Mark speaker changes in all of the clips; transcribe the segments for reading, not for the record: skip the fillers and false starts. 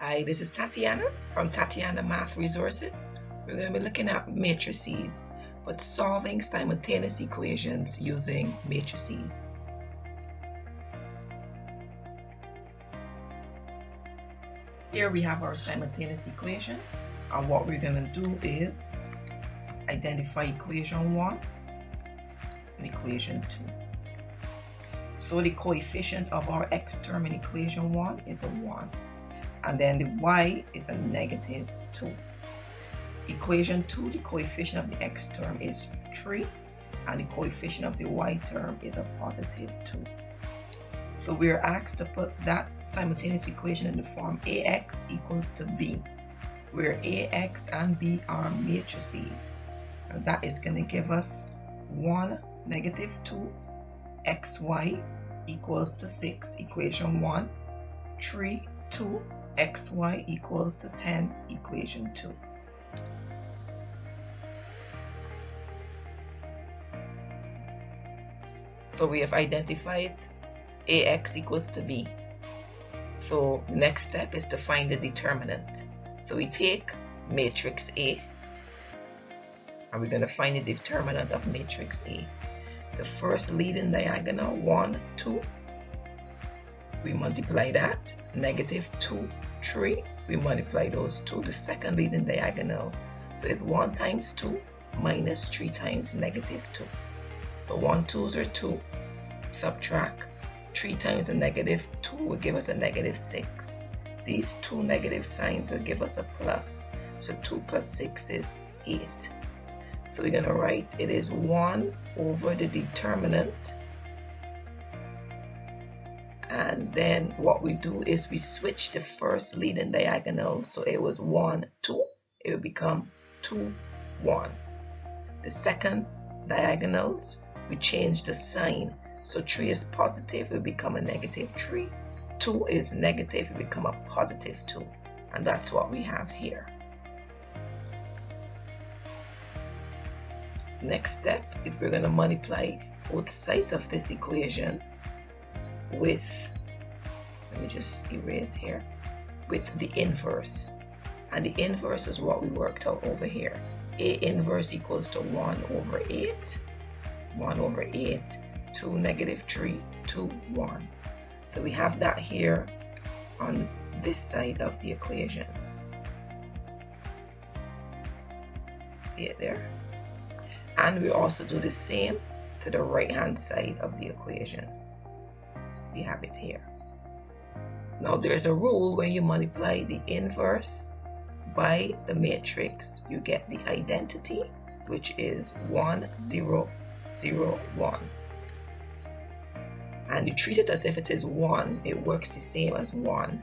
Speaker 1: Hi, this is Tatiana from Tatiana Math Resources. We're going to be looking at matrices, but solving simultaneous equations using matrices. Here we have our simultaneous equation, and what we're going to do is identify equation 1 and equation 2. So the coefficient of our x term in equation 1 is a 1. And then the y is a negative 2. Equation 2, the coefficient of the x term is 3, and the coefficient of the y term is a positive 2. So we're asked to put that simultaneous equation in the form ax equals to b, where ax and b are matrices. And that is going to give us 1, negative 2, xy equals to 6, equation 1, 3, 2, xy equals to 10, equation 2. So we have identified ax equals to b. So the next step is to find the determinant. So we take matrix A, and we're going to find the determinant of matrix A. The first leading diagonal, 1, 2, we multiply that. Negative 2, 3, we multiply those two. The second leading diagonal, so it's 1 times 2 minus 3 times negative 2. So 1 2s are 2, subtract 3 times the negative 2 will give us a negative 6. These two negative signs will give us a plus, so 2 plus 6 is 8. So we're going to write it is 1 over the determinant. And then what we do is we switch the first leading diagonal. So it was 1, 2. It will become 2, 1. The second diagonals, we change the sign. So 3 is positive, it will become a negative 3. 2 is negative, it will become a positive 2. And that's what we have here. Next step is we're going to multiply both sides of this equation with, let me just erase here, with the inverse. And the inverse is what we worked out over here. A inverse equals to 1 over 8. 1 over 8, 2, negative 3, 2, 1. So we have that here on this side of the equation. See it there? And we also do the same to the right hand side of the equation. We have it here. Now there's a rule when you multiply the inverse by the matrix, you get the identity, which is 1, 0, 0, 1. And you treat it as if it is 1, it works the same as 1.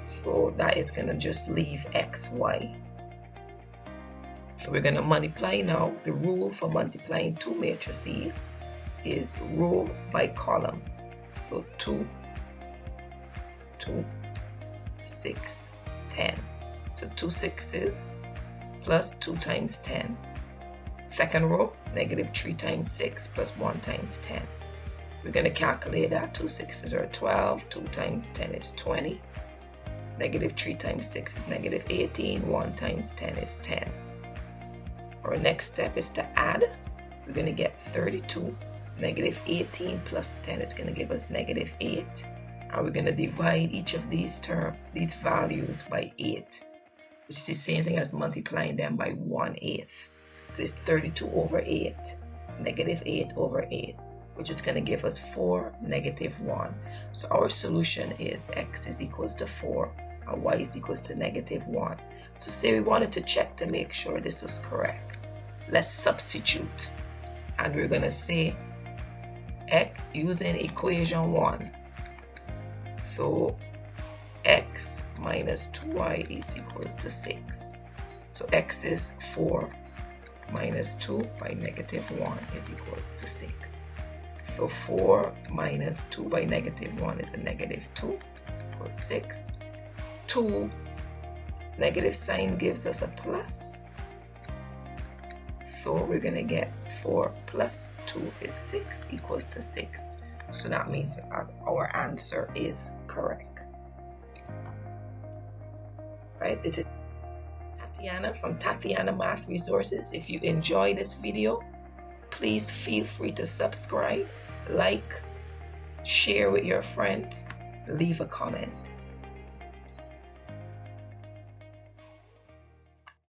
Speaker 1: So that is going to just leave xy. So we're going to multiply now. The rule for multiplying two matrices is row by column. So 2, 2, 6, 10. So 2 6s plus 2 times 10. Second row, negative 3 times 6 plus 1 times 10. We're going to calculate that. 2 6s are 12. 2 times 10 is 20. Negative 3 times 6 is negative 18. 1 times 10 is 10. Our next step is to add. We're going to get 32. Negative 18 plus 10 is going to give us negative 8. And we're going to divide each of these values by 8, which is the same thing as multiplying them by 1/8. So it's 32 over 8, negative 8 over 8, which is going to give us 4, negative 1. So our solution is x is equals to 4 and y is equals to negative 1. So say we wanted to check to make sure this was correct. Let's substitute. And we're going to say x using equation 1. So x minus 2y is equals to 6. So x is 4 minus 2 by negative 1 is equals to 6. So 4 minus 2 by negative 1 is a negative 2 equals 6. 2 negative sign gives us a plus. So we're going to get 4 plus 2 is 6 equals to 6. So that means our answer is correct. right? It is Tatiana from Tatiana Math Resources. If you enjoy this video, please feel free to subscribe, like, share with your friends, leave a comment.